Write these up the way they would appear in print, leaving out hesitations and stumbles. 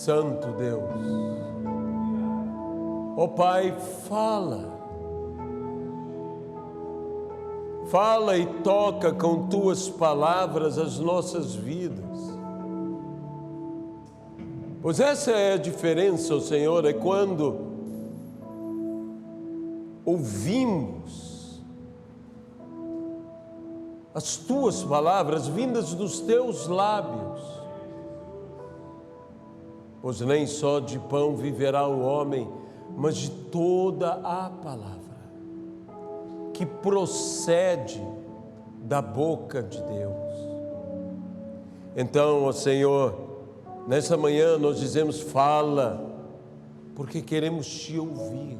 Santo Deus, ó Pai, fala e toca com Tuas palavras as nossas vidas. Pois essa é a diferença, ó Senhor, é quando ouvimos as Tuas palavras vindas dos Teus lábios. Pois nem só de pão viverá o homem, mas de toda a palavra que procede da boca de Deus. Então, ó Senhor, nessa manhã nós dizemos: fala, porque queremos Te ouvir.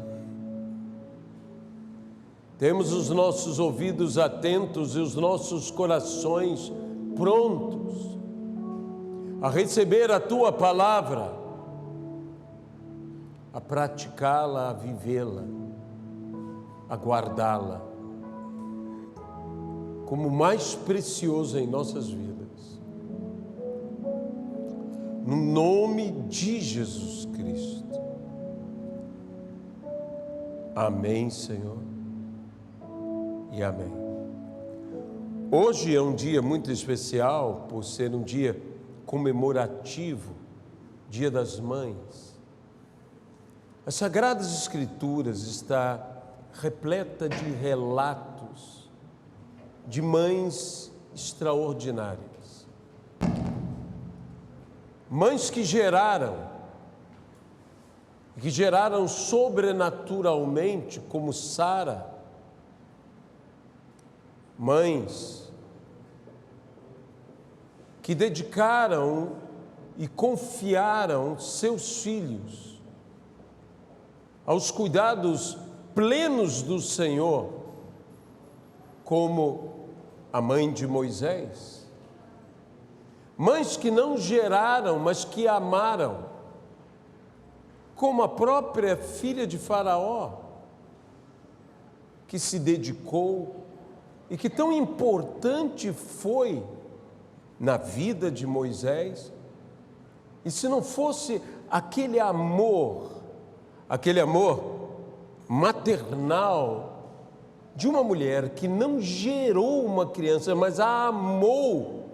Temos os nossos ouvidos atentos e os nossos corações prontos a receber a Tua palavra, a praticá-la, a vivê-la, a guardá-la como o mais precioso em nossas vidas. No nome de Jesus Cristo. Amém, Senhor, e amém. Hoje é um dia muito especial, por ser um dia comemorativo, Dia das Mães. As Sagradas Escrituras está repleta de relatos de mães extraordinárias. Mães que geraram sobrenaturalmente, como Sara. Mães que dedicaram e confiaram seus filhos aos cuidados plenos do Senhor, como a mãe de Moisés. Mães que não geraram, mas que amaram, como a própria filha de Faraó, que se dedicou e que tão importante foi na vida de Moisés. E se não fosse aquele amor maternal de uma mulher que não gerou uma criança, mas a amou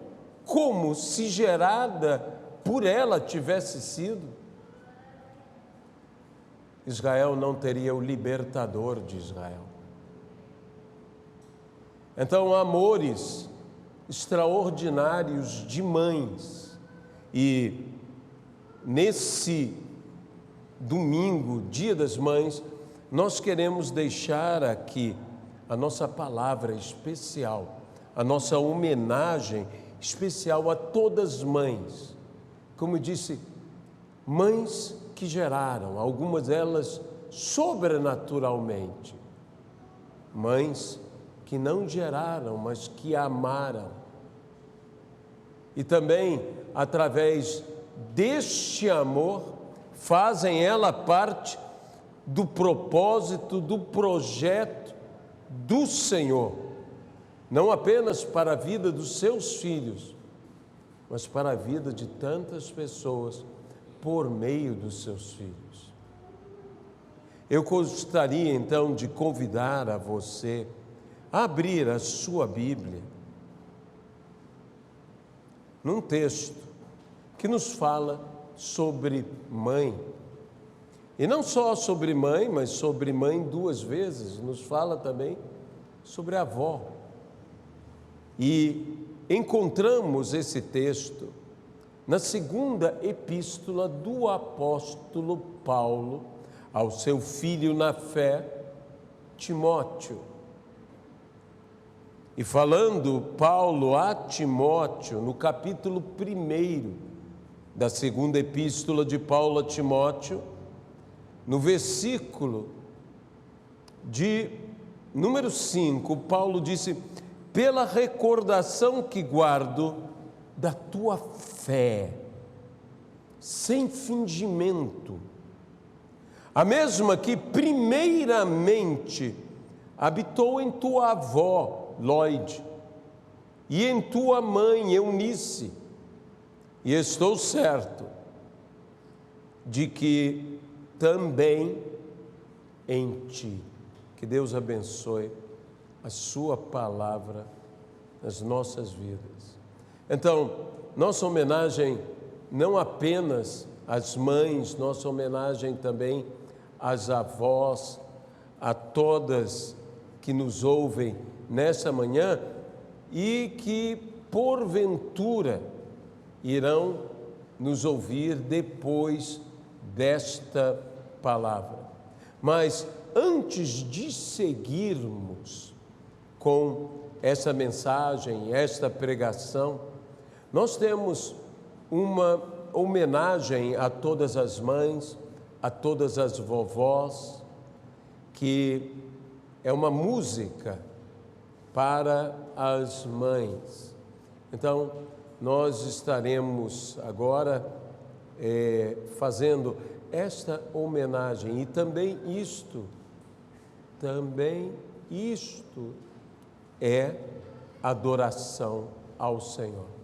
como se gerada por ela tivesse sido, Israel não teria o libertador de Israel. Então, amores extraordinários de mães. E nesse domingo, Dia das Mães, nós queremos deixar aqui a nossa palavra especial, a nossa homenagem especial a todas as mães. Como eu disse, mães que geraram, algumas delas sobrenaturalmente. Mães que não geraram, mas que amaram. E também, através deste amor, fazem ela parte do propósito, do projeto do Senhor, não apenas para a vida dos seus filhos, mas para a vida de tantas pessoas por meio dos seus filhos. Eu gostaria então de convidar a você a abrir a sua Bíblia num texto que nos fala sobre mãe. E não só sobre mãe, mas sobre mãe duas vezes, nos fala também sobre avó. E encontramos esse texto na segunda epístola do apóstolo Paulo ao seu filho na fé, Timóteo. E falando Paulo a Timóteo, no capítulo 1 da segunda epístola de Paulo a Timóteo, no versículo de número 5, Paulo disse: pela recordação que guardo da tua fé, sem fingimento, a mesma que primeiramente habitou em tua avó, Lóide, e em tua mãe, Eunice, e estou certo de que também em ti. Que Deus abençoe a sua palavra nas nossas vidas. Então, nossa homenagem não apenas às mães, nossa homenagem também às avós, a todas que nos ouvem nessa manhã e que, porventura, irão nos ouvir depois desta palavra. Mas antes de seguirmos com essa mensagem, esta pregação, nós temos uma homenagem a todas as mães, a todas as vovós, que é uma música para as mães. Então, nós estaremos agora fazendo esta homenagem e também isto é adoração ao Senhor.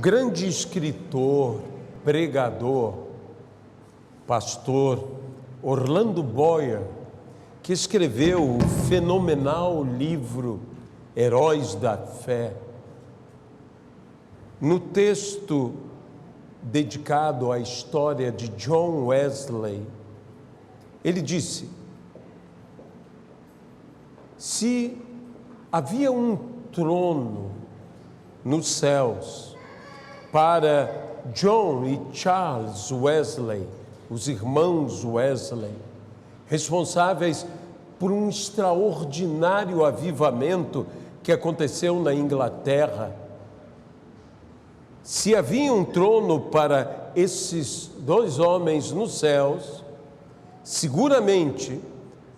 grande escritor, pregador, pastor Orlando Boyer, que escreveu o fenomenal livro Heróis da Fé, no texto dedicado à história de John Wesley, ele disse: se havia um trono nos céus para John e Charles Wesley, os irmãos Wesley, responsáveis por um extraordinário avivamento que aconteceu na Inglaterra, se havia um trono para esses dois homens nos céus, seguramente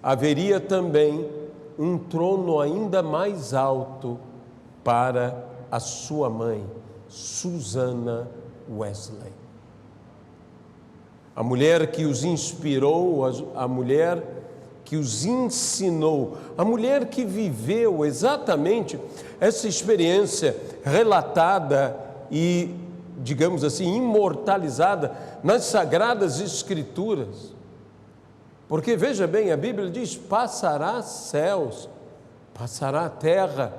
haveria também um trono ainda mais alto para a sua mãe, Susanna Wesley. A mulher que os inspirou, a mulher que os ensinou, a mulher que viveu exatamente essa experiência relatada e, digamos assim, imortalizada nas Sagradas Escrituras. Porque, veja bem, a Bíblia diz: passará céus, passará terra,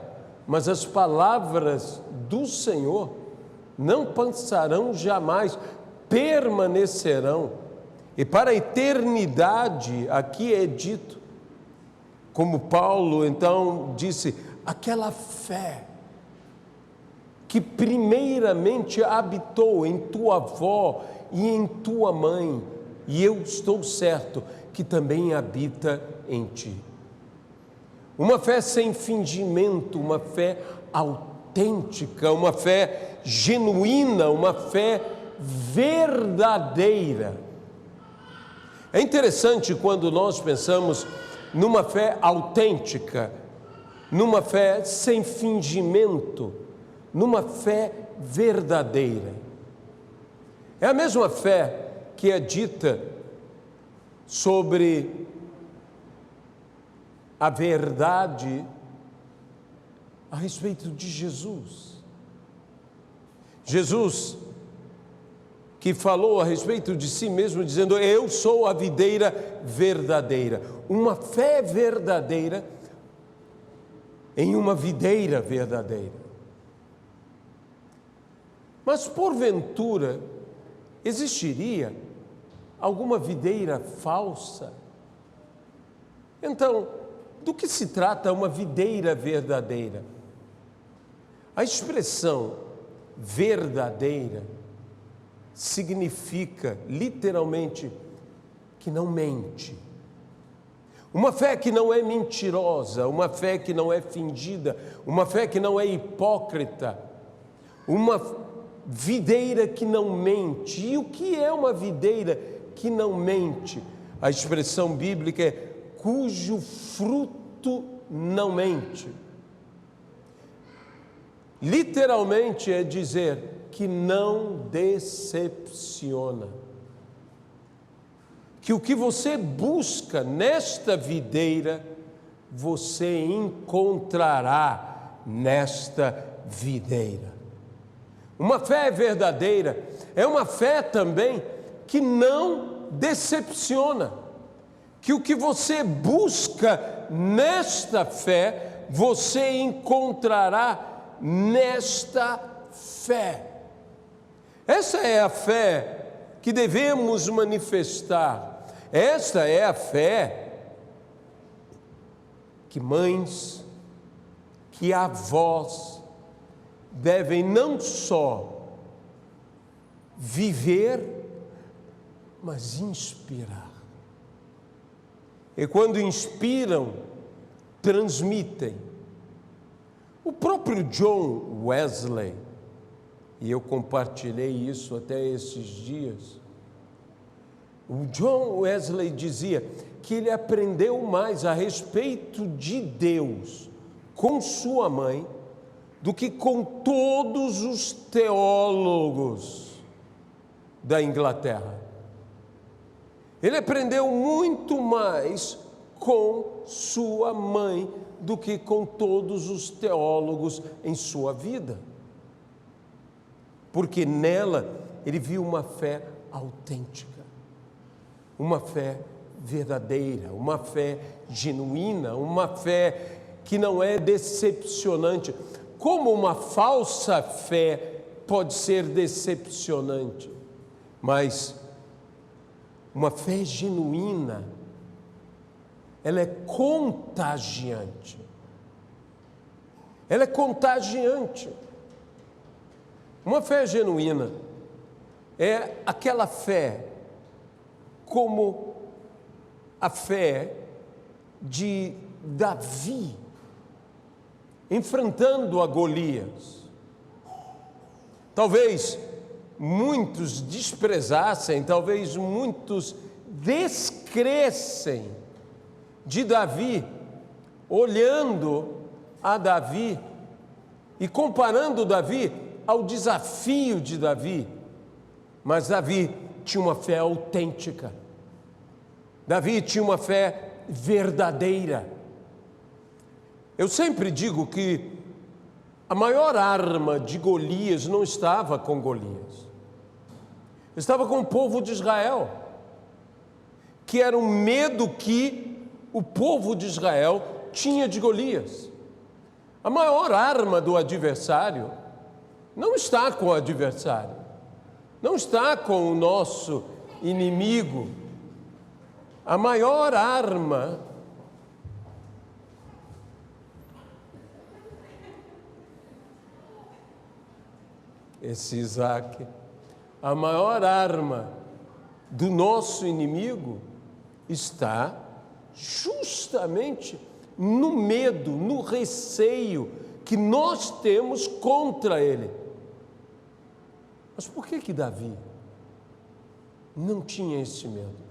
mas as palavras do Senhor não passarão jamais, permanecerão. E para a eternidade, aqui é dito, como Paulo então disse, aquela fé que primeiramente habitou em tua avó e em tua mãe, e eu estou certo que também habita em ti. Uma fé sem fingimento, uma fé autêntica, uma fé genuína, uma fé verdadeira. É interessante quando nós pensamos numa fé autêntica, numa fé sem fingimento, numa fé verdadeira. É a mesma fé que é dita sobre a verdade a respeito de Jesus. Jesus, que falou a respeito de si mesmo, dizendo: eu sou a videira verdadeira. Uma fé verdadeira em uma videira verdadeira. Mas, porventura, existiria alguma videira falsa? Então, do que se trata uma videira verdadeira? A expressão verdadeira significa, literalmente, que não mente. Uma fé que não é mentirosa, uma fé que não é fingida, uma fé que não é hipócrita, uma videira que não mente. E o que é uma videira que não mente? A expressão bíblica é cujo fruto não mente. Literalmente é dizer que não decepciona. Que o que você busca nesta videira, você encontrará nesta videira. Uma fé verdadeira é uma fé também que não decepciona. Que o que você busca nesta fé, você encontrará nesta fé. Essa é a fé que devemos manifestar. Esta é a fé que mães, que avós devem não só viver, mas inspirar. E quando inspiram, transmitem. O próprio John Wesley, e eu compartilhei isso até esses dias, o John Wesley dizia que ele aprendeu mais a respeito de Deus com sua mãe do que com todos os teólogos da Inglaterra. Ele aprendeu muito mais com sua mãe do que com todos os teólogos em sua vida. porque nela ele viu uma fé autêntica, uma fé verdadeira, uma fé genuína, uma fé que não é decepcionante. Como uma falsa fé pode ser decepcionante, mas uma fé genuína, ela é contagiante. Ela é contagiante. Uma fé genuína é aquela fé como a fé de Davi enfrentando a Golias. Talvez muitos desprezassem, talvez muitos descressem de Davi, olhando a Davi e comparando Davi ao desafio de Davi. Mas Davi tinha uma fé autêntica. Davi tinha uma fé verdadeira. Eu sempre digo que a maior arma de Golias não estava com Golias, estava com o povo de Israel, que era um medo que o povo de Israel tinha de Golias. A maior arma do adversário não está com o adversário, não está com o nosso inimigo. A maior arma esse Isaac, a maior arma do nosso inimigo está justamente no medo, no receio que nós temos contra ele. Mas por que Davi não tinha esse medo?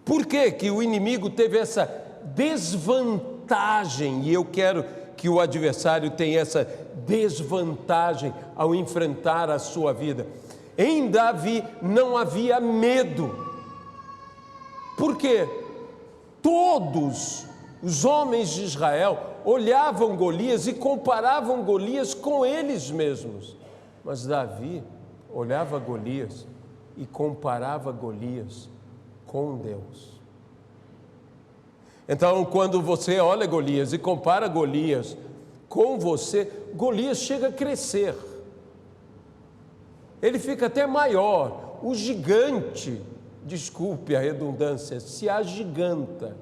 Por que o inimigo teve essa desvantagem? E eu quero que o adversário tenha essa desvantagem ao enfrentar a sua vida. Em Davi não havia medo. Por quê? Todos os homens de Israel olhavam Golias e comparavam Golias com eles mesmos. Mas Davi olhava Golias e comparava Golias com Deus. Então, quando você olha Golias e compara Golias com você, Golias chega a crescer. Ele fica até maior. O gigante, desculpe a redundância, se agiganta.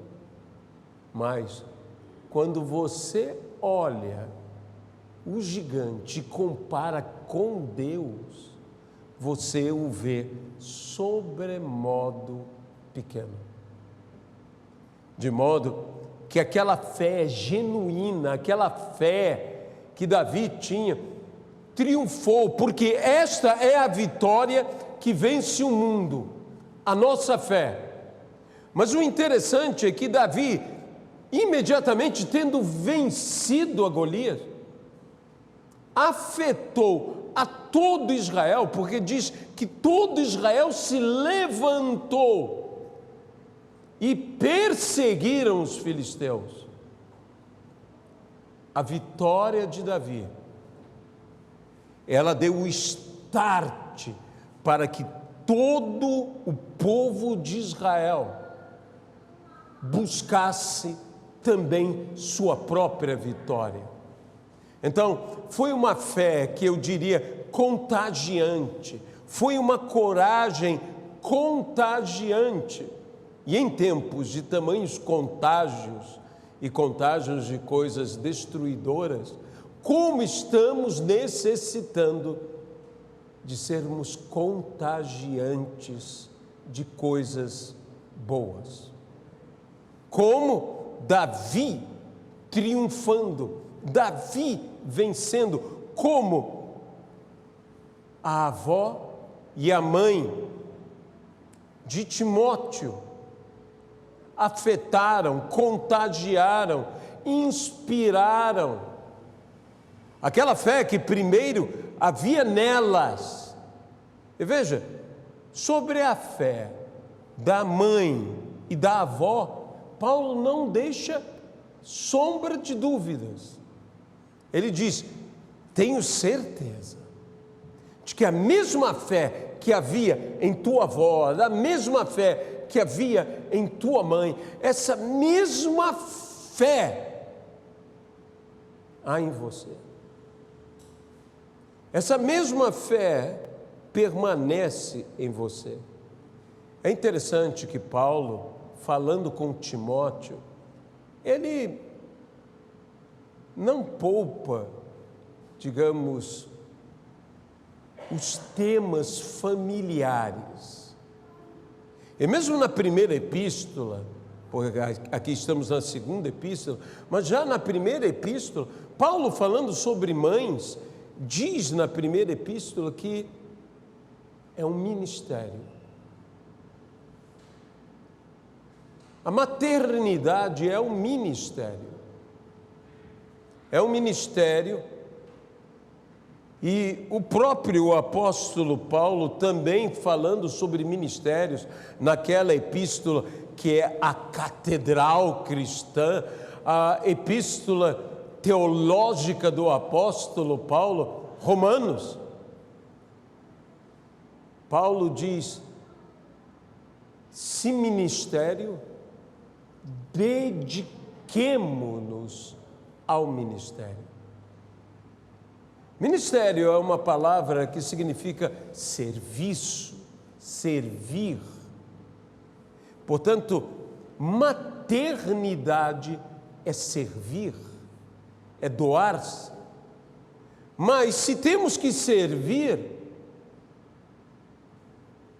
Mas, quando você olha o gigante e compara com Deus, você o vê sobremodo pequeno. De modo que aquela fé genuína, aquela fé que Davi tinha, triunfou, porque esta é a vitória que vence o mundo, a nossa fé. Mas o interessante é que Davi, imediatamente tendo vencido a Golias, afetou a todo Israel, porque diz que todo Israel se levantou e perseguiram os filisteus. A vitória de Davi, ela deu o start para que todo o povo de Israel buscasse também sua própria vitória. Então, foi uma fé que eu diria contagiante, foi uma coragem contagiante. E em tempos de tamanhos contágios e contágios de coisas destruidoras, como estamos necessitando de sermos contagiantes de coisas boas. Como Davi triunfando, Davi vencendo, como a avó e a mãe de Timóteo afetaram, contagiaram, inspiraram aquela fé que primeiro havia nelas. E veja, sobre a fé da mãe e da avó, Paulo não deixa sombra de dúvidas. Ele diz: tenho certeza de que a mesma fé que havia em tua avó, a mesma fé que havia em tua mãe, essa mesma fé há em você. Essa mesma fé permanece em você. É interessante que Paulo, falando com Timóteo, ele não poupa, digamos, os temas familiares. E mesmo na primeira epístola, porque aqui estamos na segunda epístola, mas já na primeira epístola, Paulo, falando sobre mães, diz na primeira epístola que é um ministério. A maternidade é um ministério. É um ministério, e o próprio apóstolo Paulo também falando sobre ministérios, naquela epístola que é a catedral cristã, a epístola teológica do apóstolo Paulo, Romanos. Paulo diz: se ministério, dediquemo-nos ao ministério. Ministério é uma palavra que significa serviço, servir. Portanto, maternidade é servir, é doar-se. Mas se temos que servir,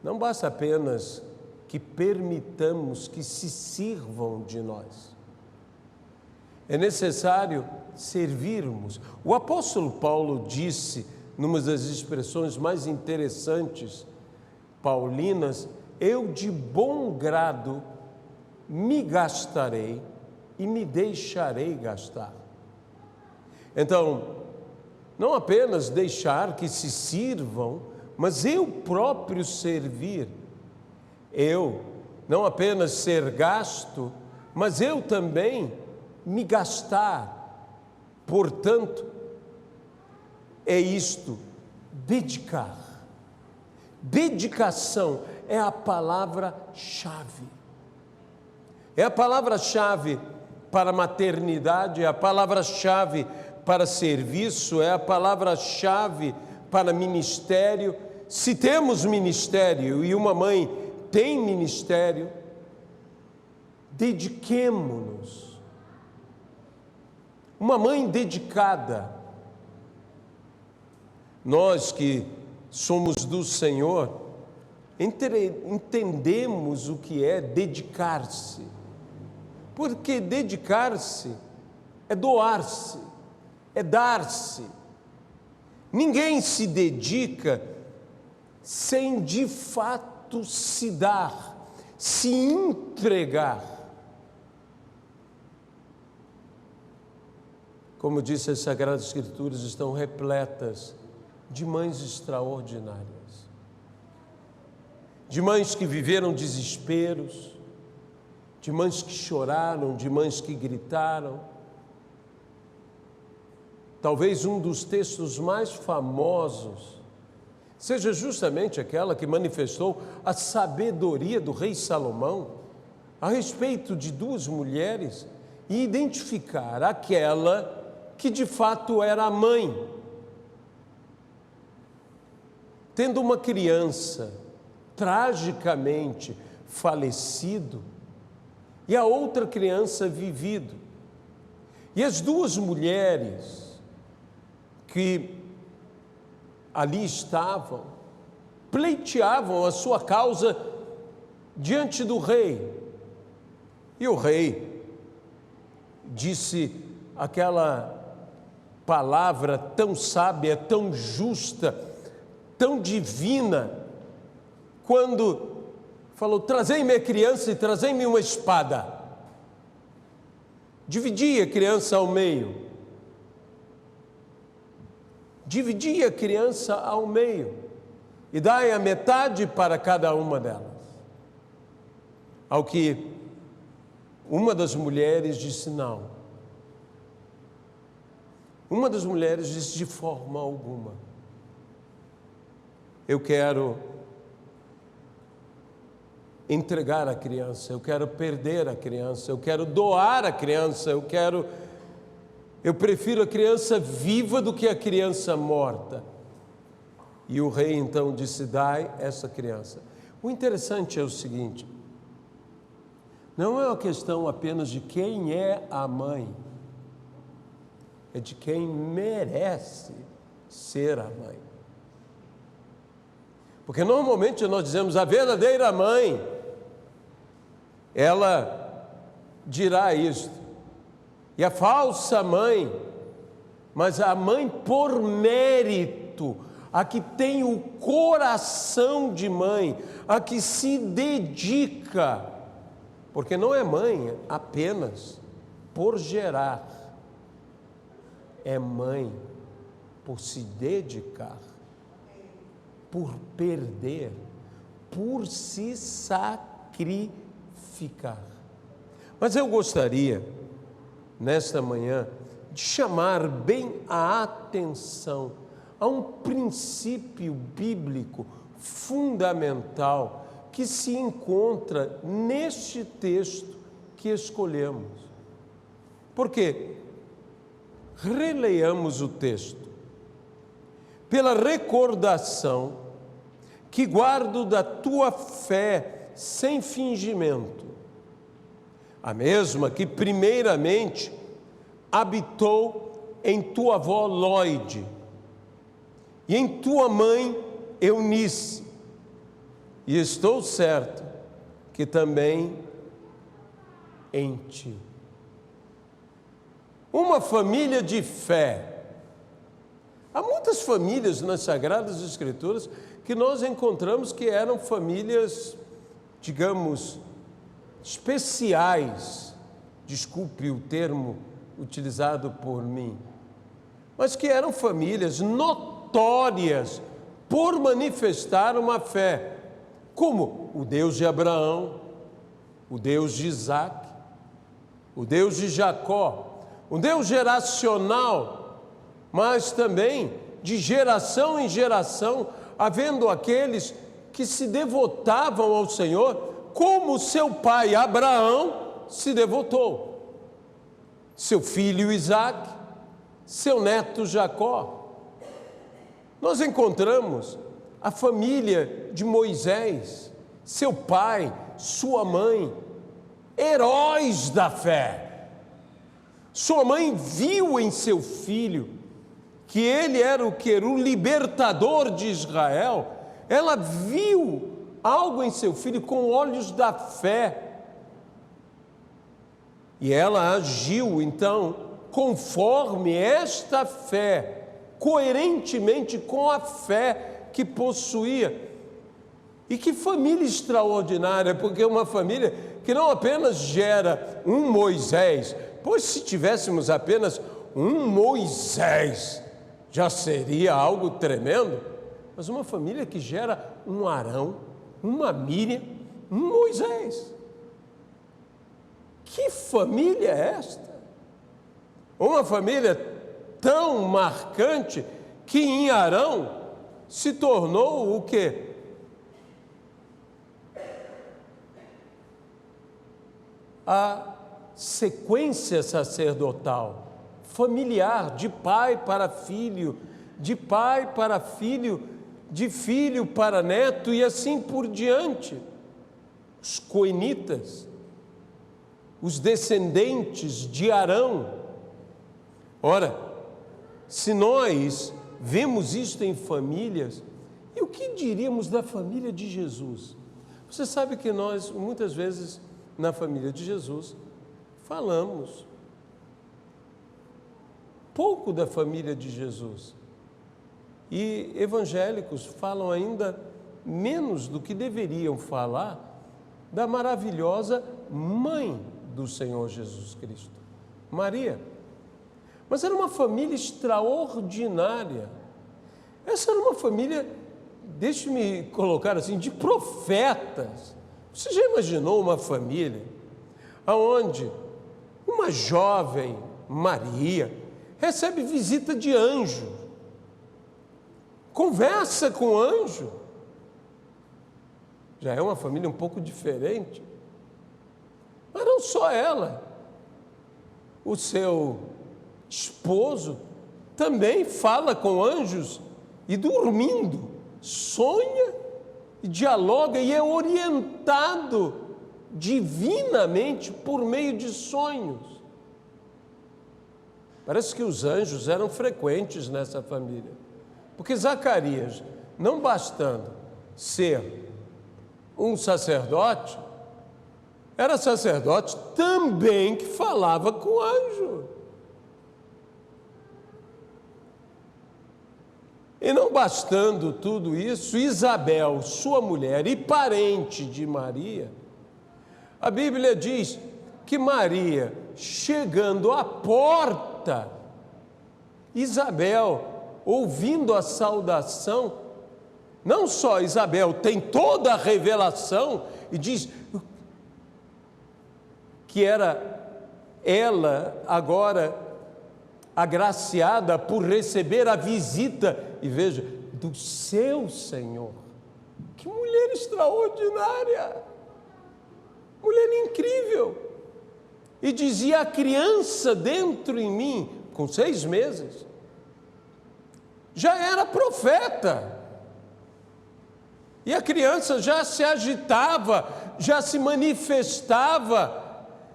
não basta apenas que permitamos que se sirvam de nós. É necessário servirmos. O apóstolo Paulo disse, numa das expressões mais interessantes paulinas: eu de bom grado me gastarei e me deixarei gastar. Então, não apenas deixar que se sirvam, mas eu próprio servir. Eu não apenas ser gasto, mas eu também me gastar. Portanto, é isto, dedicar. Dedicação é a palavra-chave. É a palavra-chave para a maternidade, é a palavra-chave para serviço, é a palavra-chave para ministério. Se temos ministério e uma mãe tem ministério, dediquemo-nos. Uma mãe dedicada. Nós que somos do Senhor, entendemos o que é dedicar-se. Porque dedicar-se é doar-se, é dar-se. Ninguém se dedica sem de fato se dar, se entregar. Como disse, as Sagradas Escrituras estão repletas de mães extraordinárias, de mães que viveram desesperos, de mães que choraram, de mães que gritaram. Talvez um dos textos mais famosos seja justamente aquela que manifestou a sabedoria do rei Salomão a respeito de duas mulheres e identificar aquela que de fato era a mãe. Tendo uma criança tragicamente falecido e a outra criança vivido. E as duas mulheres que ali estavam pleiteavam a sua causa diante do rei. E o rei disse aquela palavra tão sábia, tão justa, tão divina, quando falou: trazei-me a criança e trazei-me uma espada. Dividi a criança ao meio. Dividi a criança ao meio e dai a metade para cada uma delas. Ao que uma das mulheres disse: não. Uma das mulheres disse: de forma alguma. Eu quero entregar a criança, eu quero perder a criança, eu quero doar a criança, eu prefiro a criança viva do que a criança morta. E o rei então disse: dai essa criança. O interessante é o seguinte: não é uma questão apenas de quem é a mãe, é de quem merece ser a mãe. Porque normalmente nós dizemos: a verdadeira mãe, ela dirá isto, e a falsa mãe, mas a mãe por mérito, a que tem o coração de mãe, a que se dedica, porque não é mãe apenas por gerar, é mãe por se dedicar, por perder, por se sacrificar. Mas eu gostaria, nesta manhã, de chamar bem a atenção a um princípio bíblico fundamental que se encontra neste texto que escolhemos. Por quê? Releiamos o texto. Pela recordação que guardo da tua fé sem fingimento, a mesma que primeiramente habitou em tua avó Lóide e em tua mãe Eunice, e estou certo que também em ti. Uma família de fé. Há muitas famílias nas Sagradas Escrituras que nós encontramos que eram famílias, digamos, especiais, desculpe o termo utilizado por mim, mas que eram famílias notórias por manifestar uma fé, como o Deus de Abraão, o Deus de Isaac, o Deus de Jacó, o Deus geracional, mas também de geração em geração, havendo aqueles que se devotavam ao Senhor, como seu pai Abraão se devotou, seu filho Isaac, seu neto Jacó. Nós encontramos a família de Moisés, seu pai, sua mãe, heróis da fé. Sua mãe viu em seu filho que ele era o libertador de Israel. Ela viu algo em seu filho com olhos da fé. E ela agiu, então, conforme esta fé, coerentemente com a fé que possuía. E que família extraordinária, porque é uma família que não apenas gera um Moisés, pois se tivéssemos apenas um Moisés, já seria algo tremendo, mas uma família que gera um Arão, uma Míriam, um Moisés. Que família é esta? Uma família tão marcante que em Arão se tornou o quê? A sequência sacerdotal, familiar, de pai para filho, de pai para filho, de filho para neto e assim por diante. Os coenitas, os descendentes de Arão. Ora, se nós vemos isto em famílias, e o que diríamos da família de Jesus? Você sabe que nós, muitas vezes, na família de Jesus, falamos pouco da família de Jesus. E evangélicos falam ainda menos do que deveriam falar da maravilhosa mãe do Senhor Jesus Cristo, Maria. Mas era uma família extraordinária. Essa era uma família, deixe-me colocar assim, de profetas. Você já imaginou uma família onde uma jovem Maria, recebe visita de anjo, conversa com o anjo. Já é uma família um pouco diferente. Mas não só ela, o seu esposo também fala com anjos e dormindo, sonha e dialoga e é orientado divinamente por meio de sonhos. Parece que os anjos eram frequentes nessa família, porque Zacarias, não bastando ser um sacerdote, era sacerdote também que falava com anjo. E não bastando tudo isso, Isabel, sua mulher e parente de Maria, a Bíblia diz que Maria, chegando à porta, Isabel, ouvindo a saudação, não só Isabel tem toda a revelação e diz que era ela agora agraciada por receber a visita, e veja, do seu Senhor. Que mulher extraordinária! Mulher incrível! E dizia: a criança dentro em mim, com 6 meses, já era profeta. E a criança já se agitava, já se manifestava,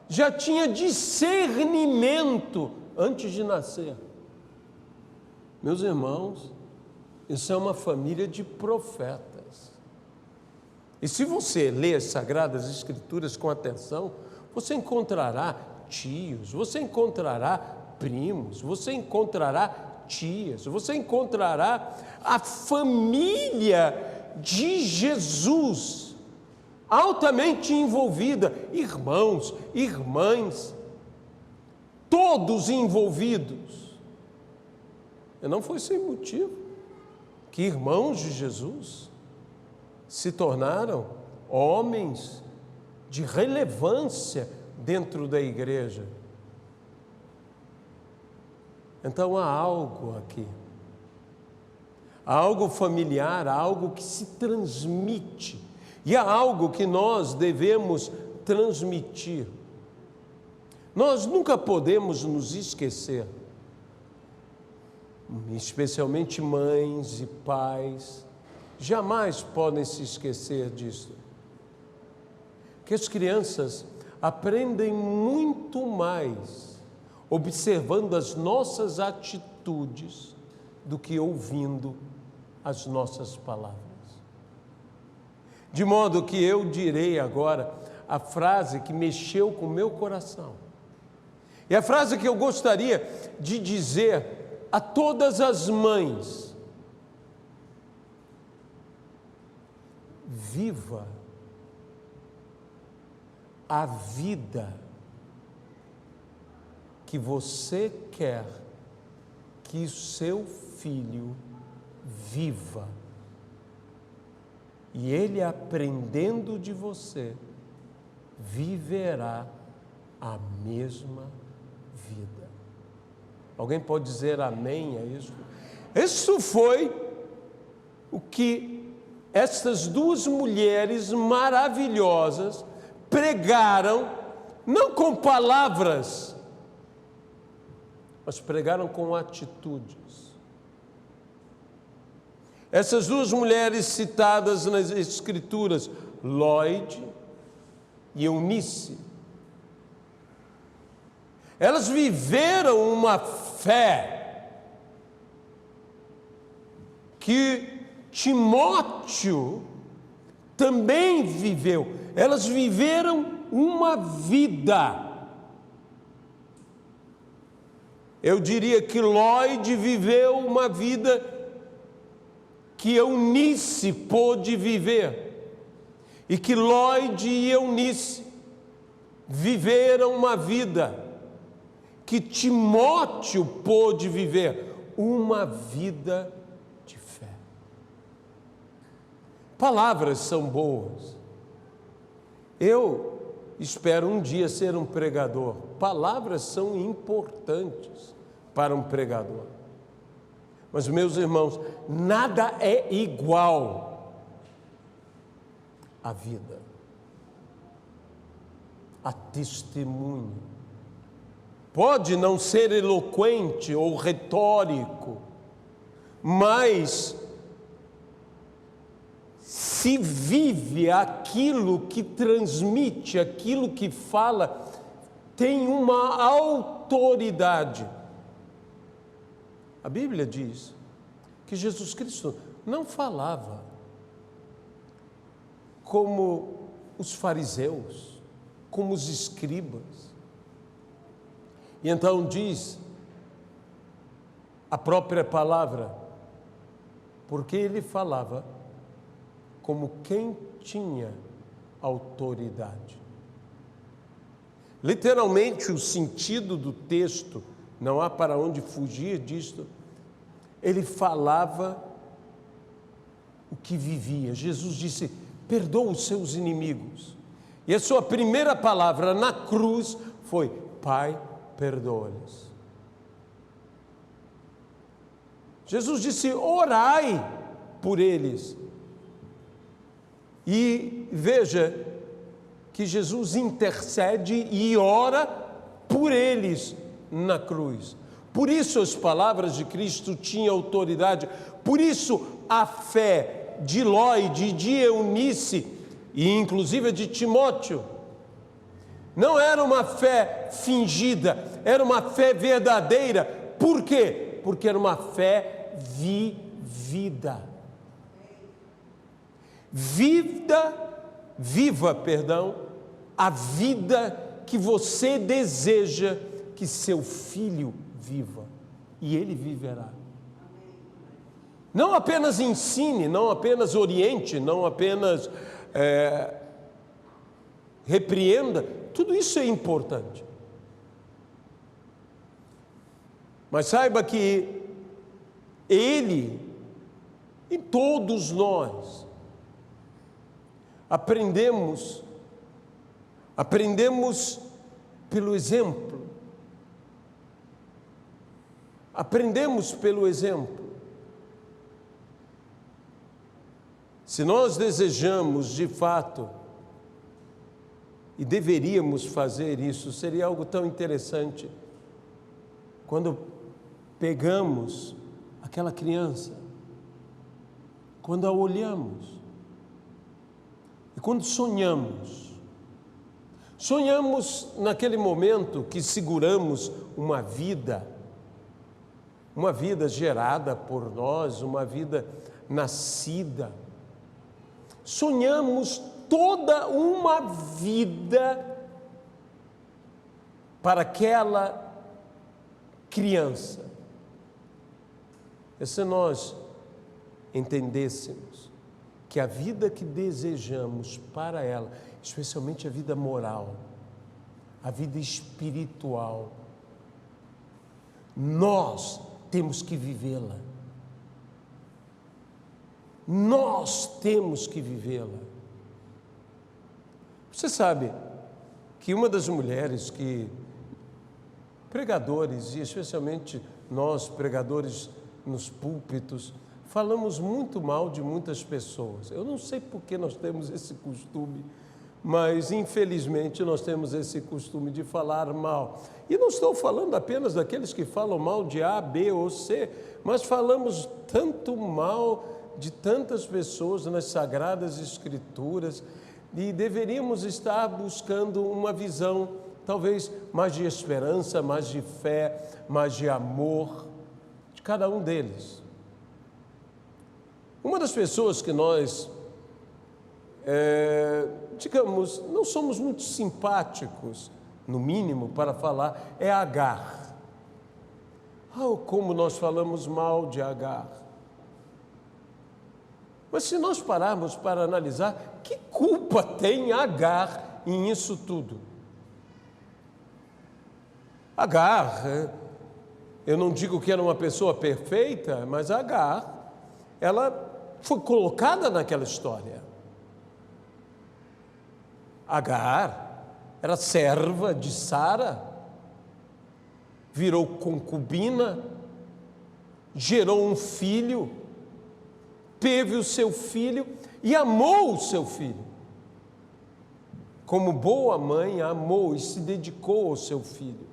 já tinha discernimento antes de nascer. Meus irmãos, isso é uma família de profetas. E se você ler as Sagradas Escrituras com atenção, você encontrará tios, você encontrará primos, você encontrará tias, você encontrará a família de Jesus altamente envolvida, irmãos, irmãs, todos envolvidos. E não foi sem motivo que irmãos de Jesus se tornaram homens de relevância dentro da igreja. Então há algo aqui, há algo familiar, há algo que se transmite, e há algo que nós devemos transmitir. Nós nunca podemos nos esquecer, especialmente mães e pais, jamais podem se esquecer disso, que as crianças aprendem muito mais observando as nossas atitudes do que ouvindo as nossas palavras. De modo que eu direi agora a frase que mexeu com o meu coração. E a frase que eu gostaria de dizer a todas as mães: viva a vida que você quer que o seu filho viva. E ele, aprendendo de você, viverá a mesma vida. Alguém pode dizer amém a isso? Isso foi o que essas duas mulheres maravilhosas pregaram, não com palavras, mas pregaram com atitudes. Essas duas mulheres citadas nas Escrituras, Lloyd e Eunice, elas viveram uma fé que Timóteo também viveu. Elas viveram uma vida. Eu diria que Lloyd viveu uma vida que Eunice pôde viver, e que Lloyd e Eunice viveram uma vida que Timóteo pôde viver, uma vida de fé. Palavras são boas. Eu espero um dia ser um pregador. Palavras são importantes para um pregador. Mas, meus irmãos, nada é igual à vida, a testemunho. Pode não ser eloquente ou retórico, mas se vive aquilo que transmite, aquilo que fala, tem uma autoridade. A Bíblia diz que Jesus Cristo não falava como os fariseus, como os escribas. E então diz a própria palavra, porque ele falava como quem tinha autoridade. Literalmente, o sentido do texto, não há para onde fugir disto, ele falava o que vivia. Jesus disse: perdoa os seus inimigos. E a sua primeira palavra na cruz foi: Pai, perdoa-lhes. Jesus disse: orai por eles. E veja que Jesus intercede e ora por eles na cruz. Por isso as palavras de Cristo tinham autoridade. Por isso a fé de Lloyd, de Eunice e inclusive de Timóteo não era uma fé fingida, era uma fé verdadeira. Por quê? Porque era uma fé vivida. Viva a vida que você deseja que seu filho viva, e ele viverá. Não apenas ensine, não apenas oriente, não apenas repreenda, tudo isso é importante. Mas saiba que ele e todos nós aprendemos pelo exemplo. Aprendemos pelo exemplo. Se nós desejamos de fato, e deveríamos fazer isso, seria algo tão interessante, quando pegamos aquela criança, quando a olhamos, e quando sonhamos naquele momento que seguramos uma vida gerada por nós, uma vida nascida. Sonhamos toda uma vida para aquela criança. E se nós entendêssemos que a vida que desejamos para ela, especialmente a vida moral, a vida espiritual, nós temos que vivê-la. Nós temos que vivê-la. Você sabe que uma das mulheres que pregadores, e especialmente nós pregadores nos púlpitos, falamos muito mal de muitas pessoas. Eu não sei por que nós temos esse costume, mas infelizmente nós temos esse costume de falar mal. E não estou falando apenas daqueles que falam mal de A, B ou C, mas falamos tanto mal de tantas pessoas nas Sagradas Escrituras, e deveríamos estar buscando uma visão, talvez mais de esperança, mais de fé, mais de amor, de cada um deles. Uma das pessoas que nós, digamos, não somos muito simpáticos, no mínimo, para falar, é Agar. Como nós falamos mal de Agar. Mas se nós pararmos para analisar, que culpa tem Agar em isso tudo? Agar, eu não digo que era uma pessoa perfeita, mas Agar, ela foi colocada naquela história. Agar era serva de Sara. virou concubina, gerou um filho, teve o seu filho e amou o seu filho. Como boa mãe, amou e se dedicou ao seu filho.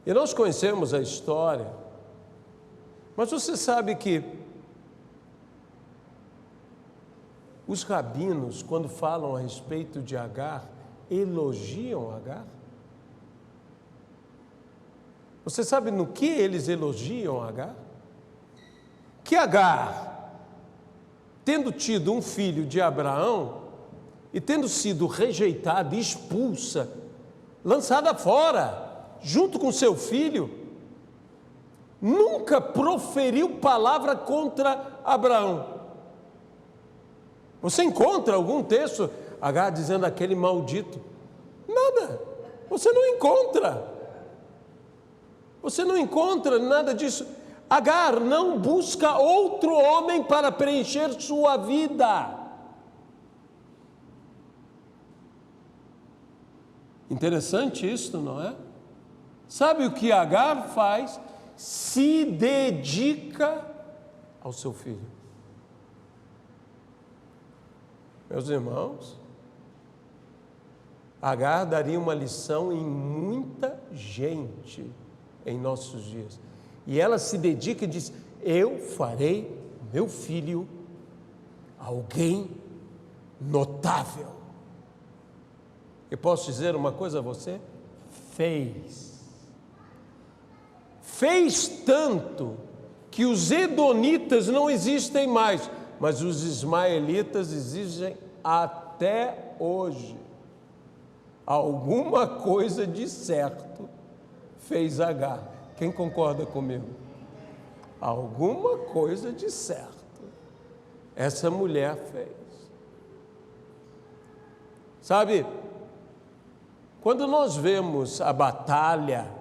E nós conhecemos a história, mas você sabe que os rabinos, quando falam a respeito de Agar, elogiam Agar? Você sabe no que eles elogiam Agar? Que Agar, tendo tido um filho de Abraão e tendo sido rejeitada, expulsa, lançada fora, junto com seu filho, nunca proferiu palavra contra Abraão. Você encontra algum texto, Agar dizendo aquele maldito? Nada, você não encontra. Você não encontra nada disso. Agar não busca outro homem para preencher sua vida. Interessante isso, não é? Sabe o que Agar faz? Se dedica ao seu filho. Meus irmãos, Agar daria uma lição em muita gente em nossos dias. E ela se dedica e diz: eu farei meu filho alguém notável. Eu posso dizer uma coisa a você? Fez tanto que os edonitas não existem mais, mas os ismaelitas existem até hoje. Alguma coisa de certo fez Agar. Quem concorda comigo? Alguma coisa de certo essa mulher fez. Sabe, quando nós vemos a batalha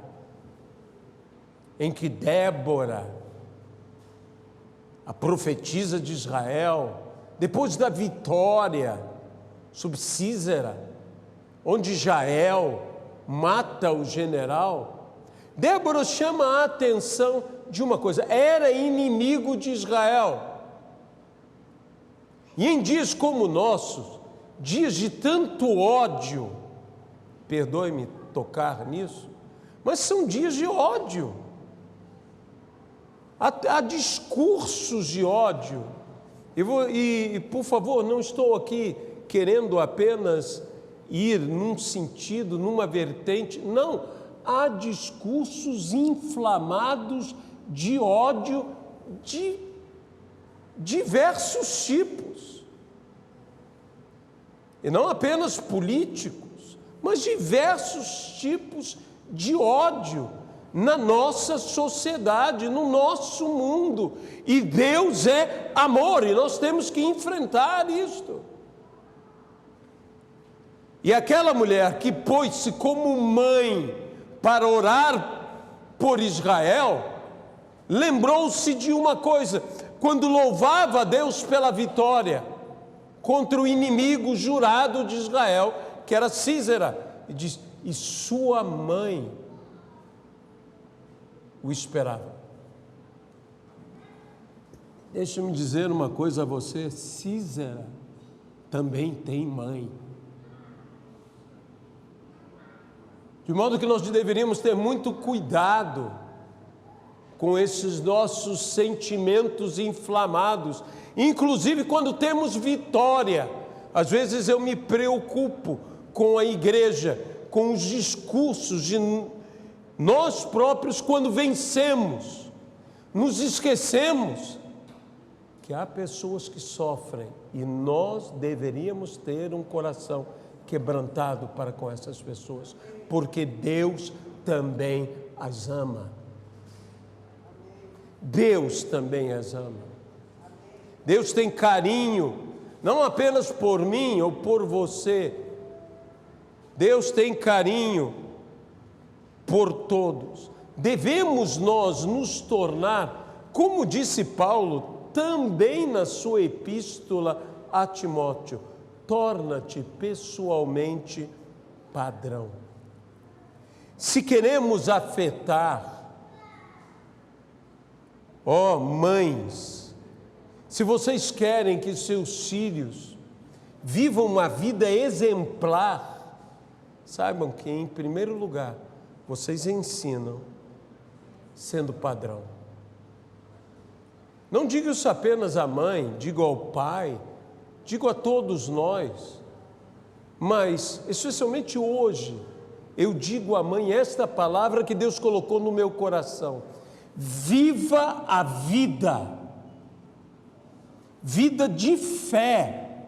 em que Débora, a profetisa de Israel, depois da vitória sobre Sísera, onde Jael mata o general, Débora chama a atenção de uma coisa: era inimigo de Israel. E em dias como nossos, dias de tanto ódio, perdoe-me tocar nisso, mas são dias de ódio. Há discursos de ódio. E, por favor, não estou aqui querendo apenas ir num sentido, numa vertente. Não, há discursos inflamados de ódio de diversos tipos. E não apenas políticos, mas diversos tipos de ódio na nossa sociedade, no nosso mundo. E Deus é amor, e nós temos que enfrentar isto. E aquela mulher que pôs-se como mãe para orar por Israel, lembrou-se de uma coisa, quando louvava a Deus pela vitória contra o inimigo jurado de Israel, que era Sísera, e diz: e sua mãe o esperava. Deixa-me dizer uma coisa a você: Sísera também tem mãe. De modo que nós deveríamos ter muito cuidado com esses nossos sentimentos inflamados, inclusive quando temos vitória. Às vezes eu me preocupo com a igreja, com os discursos de nós próprios quando vencemos. Nos esquecemos que há pessoas que sofrem e nós deveríamos ter um coração quebrantado para com essas pessoas, porque Deus também as ama. Deus também as ama. Deus tem carinho, não apenas por mim ou por você. Deus tem carinho por todos. Devemos nós nos tornar, como disse Paulo, também na sua epístola a Se queremos afetar, mães, se vocês querem que seus filhos vivam uma vida exemplar, saibam que, em primeiro lugar, vocês ensinam sendo padrão. Não digo isso apenas à mãe, digo ao pai, digo a todos nós, mas, especialmente hoje, eu digo à mãe esta palavra que Deus colocou no meu coração: viva a vida, vida de fé,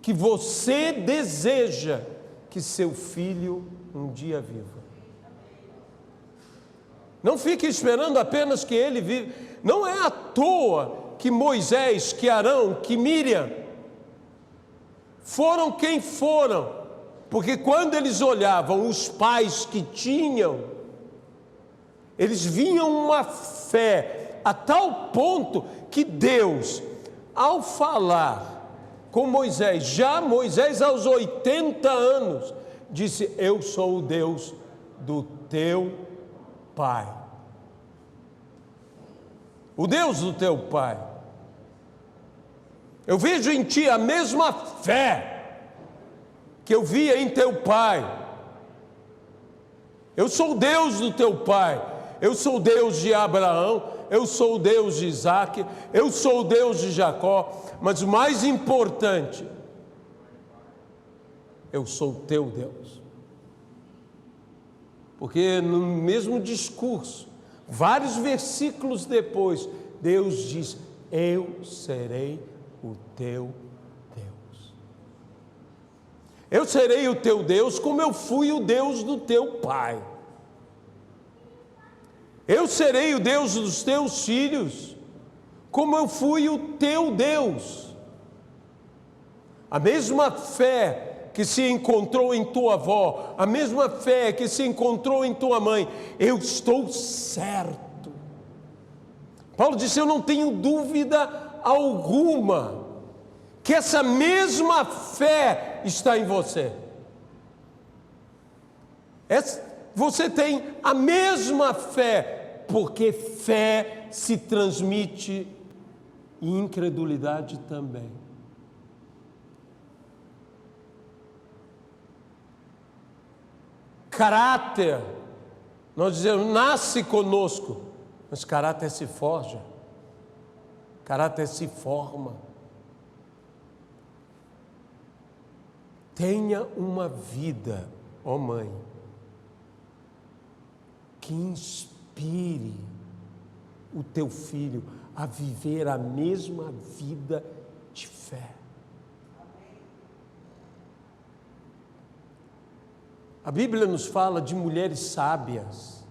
que você deseja que seu filho um dia viva. Não fique esperando apenas que ele viva. Não é à toa que Moisés, que Arão, que Miriam foram quem foram, porque quando eles olhavam os pais que tinham, eles viam uma fé a tal ponto que Deus, ao falar com Moisés, já Moisés aos 80 anos, disse: eu sou o Deus do teu pai. O Deus do teu pai. Eu vejo em ti a mesma fé que eu via em teu pai. Eu sou o Deus do teu pai. Eu sou o Deus de Abraão. Eu sou o Deus de Isaac. Eu sou o Deus de Jacó. Mas o mais importante, eu sou o teu Deus. Porque no mesmo discurso, vários versículos depois, Deus diz: eu serei o teu Deus. Eu serei o teu Deus como eu fui o Deus do teu pai. Eu serei o Deus dos teus filhos como eu fui o teu Deus. A mesma fé que se encontrou em tua avó, a mesma fé que se encontrou em tua mãe, eu estou certo. Paulo disse: eu não tenho dúvida alguma que essa mesma fé está em você. Você tem a mesma fé, porque fé se transmite e incredulidade também. Caráter, nós dizemos, nasce conosco, mas caráter se forja, caráter se forma. Tenha uma vida, ó mãe, que inspire o teu filho a viver a mesma vida de fé. A Bíblia nos fala de mulheres sábias.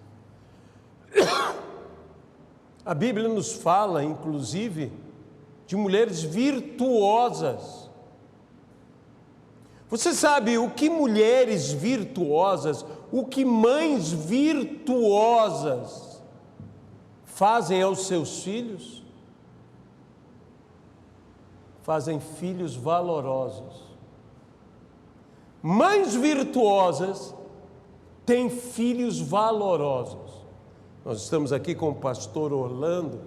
A Bíblia nos fala, inclusive, de mulheres virtuosas. Você sabe o que mulheres virtuosas, o que mães virtuosas fazem aos seus filhos? Fazem filhos valorosos. Mães virtuosas têm filhos valorosos. Nós estamos aqui com o pastor Orlando,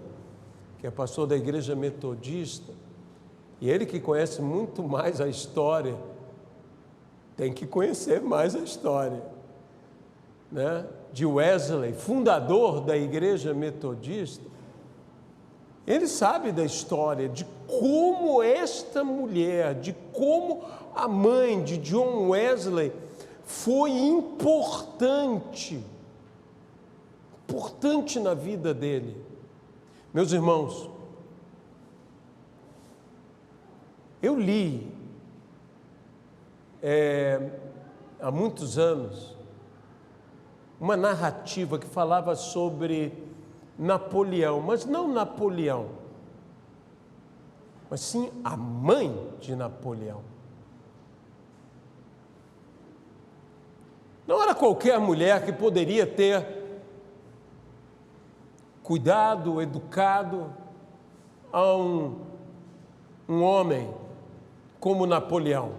que é pastor da Igreja Metodista, e ele que conhece muito mais a história, tem que conhecer mais a história, né? De Wesley, fundador da Igreja Metodista. Ele sabe da história, de como esta mulher, de como a mãe de John Wesley foi importante na vida dele. Meus irmãos, eu li há muitos anos uma narrativa que falava sobre Napoleão, mas não Napoleão, mas sim a mãe de Napoleão. Não era qualquer mulher que poderia ter cuidado, educado a um homem como Napoleão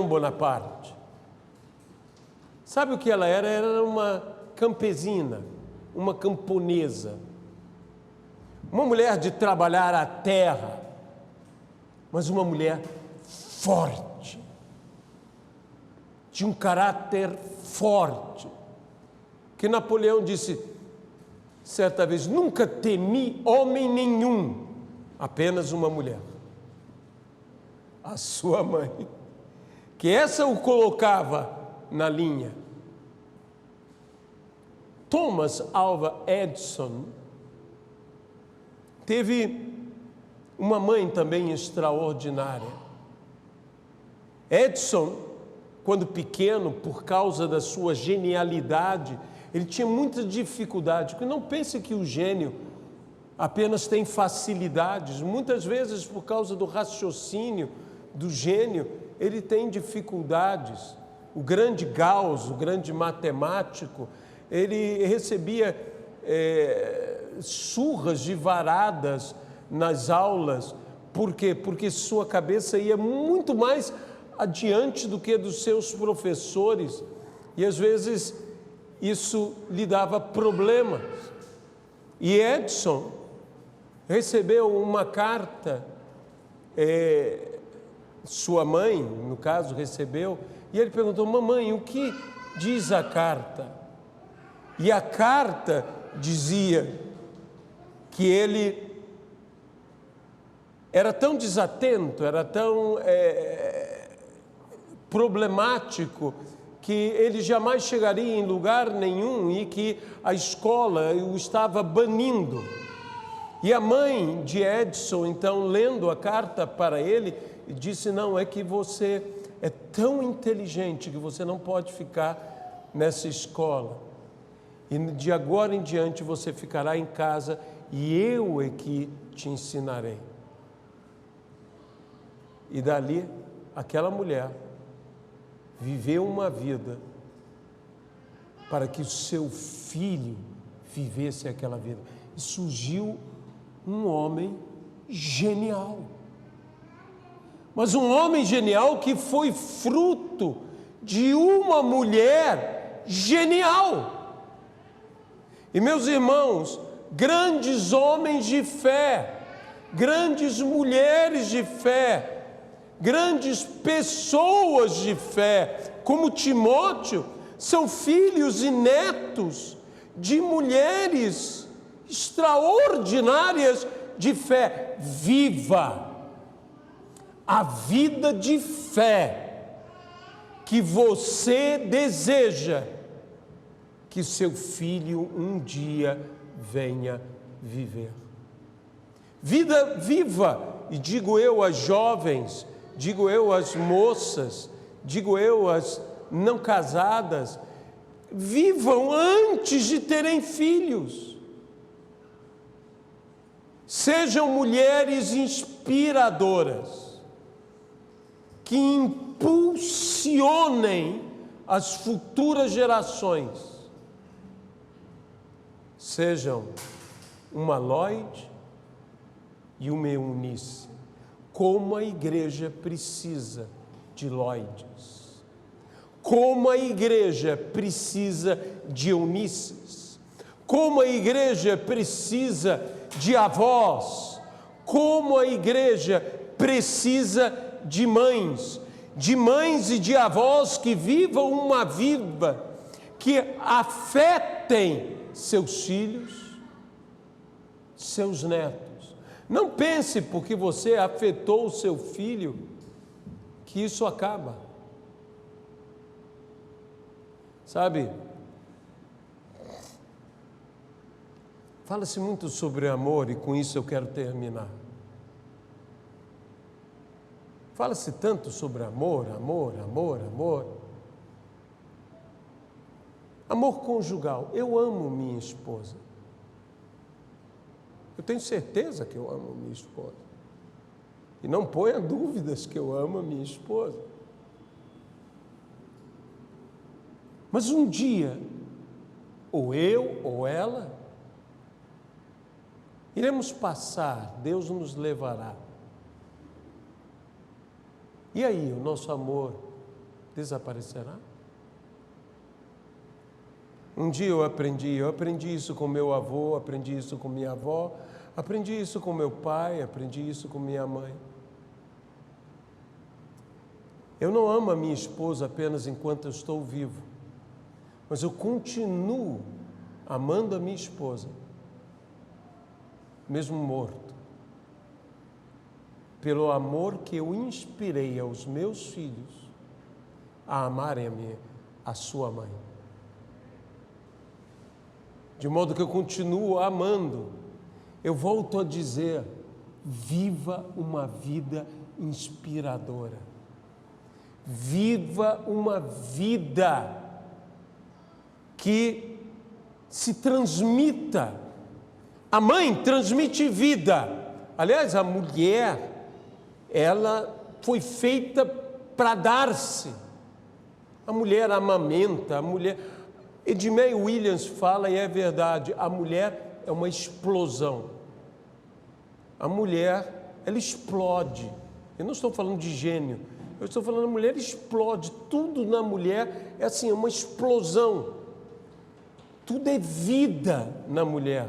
Bonaparte. Sabe o que ela era? Era uma campesina, uma camponesa, uma mulher de trabalhar a terra, mas uma mulher forte, de um caráter forte, que Napoleão disse certa vez: nunca temi homem nenhum, apenas uma mulher, a sua mãe, que essa o colocava na linha. Thomas Alva Edison teve uma mãe também extraordinária. Edison, quando pequeno, por causa da sua genialidade, ele tinha muita dificuldade, porque não pense que o gênio apenas tem facilidades, muitas vezes por causa do raciocínio do gênio, ele tem dificuldades. O grande Gauss, o grande matemático, ele recebia surras de varadas nas aulas. Por quê? Porque sua cabeça ia muito mais adiante do que dos seus professores, e às vezes isso lhe dava problemas. E Edison recebeu uma carta, sua mãe, no caso, recebeu, e ele perguntou: mamãe, o que diz a carta? E a carta dizia que ele era tão desatento, era tão problemático, que ele jamais chegaria em lugar nenhum e que a escola o estava banindo. E a mãe de Edison, então, lendo a carta para ele, disse: não, é que você é tão inteligente que você não pode ficar nessa escola. E de agora em diante você ficará em casa e eu é que te ensinarei. E dali, aquela mulher viveu uma vida para que o seu filho vivesse aquela vida. E surgiu um homem genial. Mas um homem genial que foi fruto de uma mulher genial. E meus irmãos, grandes homens de fé, grandes mulheres de fé, grandes pessoas de fé, como Timóteo, são filhos e netos de mulheres extraordinárias de fé. Viva a vida de fé que você deseja que seu filho um dia venha viver. Vida viva, e digo eu às jovens, digo eu às moças, digo eu às não casadas: vivam antes de terem filhos. Sejam mulheres inspiradoras, que impulsionem as futuras gerações. Sejam uma Lloyd e uma Eunice, como a igreja precisa de Lloyds, como a igreja precisa de Eunices, como a igreja precisa de avós, como a igreja precisa de mães e de avós que vivam uma vida que afetem seus filhos, seus netos. Não pense porque você afetou o seu filho que isso acaba. Sabe, fala-se muito sobre amor, e com isso eu quero terminar. Fala-se tanto sobre amor, amor, amor, amor. Amor conjugal. Eu amo minha esposa. Eu tenho certeza que eu amo minha esposa. E não ponha dúvidas que eu amo a minha esposa. Mas um dia, ou eu ou ela, iremos passar, Deus nos levará. E aí, o nosso amor desaparecerá? Um dia eu aprendi isso com meu avô, aprendi isso com minha avó, aprendi isso com meu pai, aprendi isso com minha mãe. Eu não amo a minha esposa apenas enquanto eu estou vivo, mas eu continuo amando a minha esposa, mesmo morto, pelo amor que eu inspirei aos meus filhos a amarem a sua mãe. De modo que eu continuo amando. Eu volto a dizer, viva uma vida inspiradora. Viva uma vida que se transmita. A mãe transmite vida. Aliás, a mulher, ela foi feita para dar-se. A mulher amamenta, a mulher... Edmé Williams fala, e é verdade, a mulher é uma explosão. A mulher, ela explode. Eu não estou falando de gênio, eu estou falando a mulher explode. Tudo na mulher é assim, é uma explosão. Tudo é vida na mulher.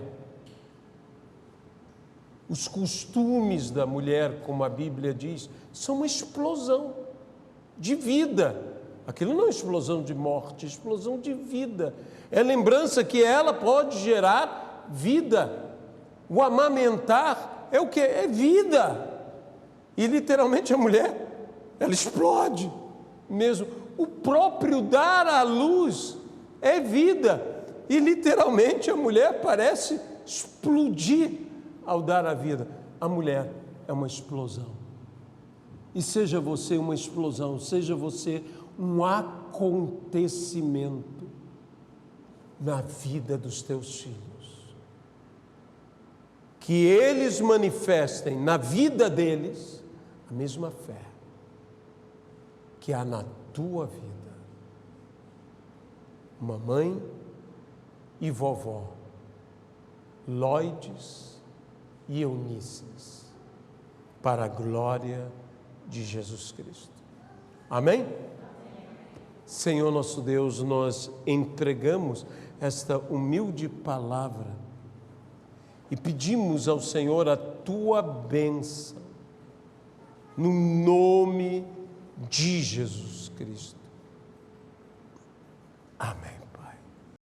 Os costumes da mulher, como a Bíblia diz, são uma explosão de vida. Aquilo não é explosão de morte, é explosão de vida. É lembrança que ela pode gerar vida. O amamentar é o quê? É vida. E literalmente a mulher, ela explode mesmo. O próprio dar à luz é vida. E literalmente a mulher parece explodir ao dar a vida. A mulher é uma explosão. E seja você uma explosão, seja você um acontecimento na vida dos teus filhos. Que eles manifestem na vida deles a mesma fé que há na tua vida. Mamãe e vovó, Loides e Eunices, para a glória de Jesus Cristo. Amém? Senhor nosso Deus, nós entregamos esta humilde palavra e pedimos ao Senhor a tua bênção, no nome de Jesus Cristo. Amém.